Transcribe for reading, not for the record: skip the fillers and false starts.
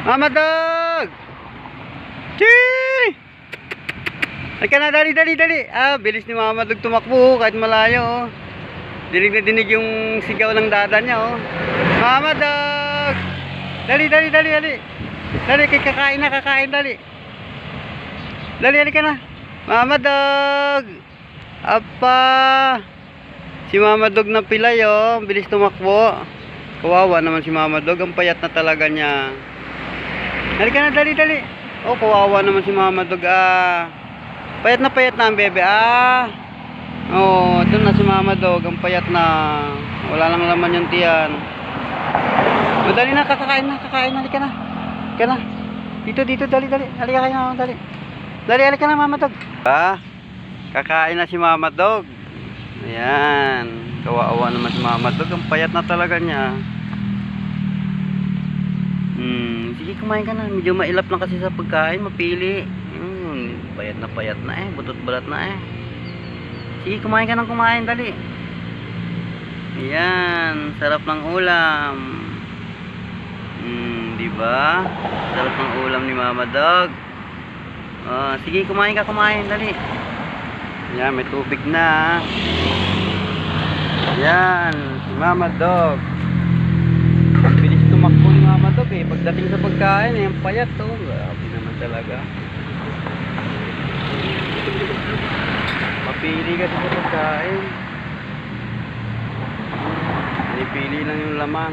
Mama Dog! Chee! Halika na, dali, dali, dali. Bilis ni Mama Dog tumakbo kahit malayo. Dinig na dinig yung sigaw ng dada niya. Mama Dog! Dali, dali, dali, dali. Dali, kakain na, kakain, dali. Dali, halika na. Mama Dog! Apa! Si Mama Dog na pilay, bilis tumakbo. Kawawa naman si Mama Dog, ang payat na talaga niya. Halika na, dali, dali. Kawawa naman si Mama Dog, payat na ang bebe, doon na si Mama Dog, ang payat na. Wala lang laman yung tiyan. Dali na, kakain na, halika na. Halika na. Dito, dito, dali, dali. Halika kayo na, dali. Dali, halika na, Mama Dog. Kakain na si Mama Dog. Ayan. Kawawa naman si Mama Dog, ang payat na talaga niya. Sige, kumain ka na. Medyo mailap lang kasi sa pagkain, mapili. Payat na butot balat na Sige, kumain ka ng kumain, dali. Ayan, sarap ng ulam. Diba? Sarap ng ulam ni Mama Dog. Sige, kumain ka, kumain, dali. Ayan, may tubig na. Ayan, si Mama Dog. Ang bilis tumakbo ni Mama Dog pagdating sa pagkain ang payat grabe naman talaga. Mapili kasi sa pagkain. Pinipili lang yung laman.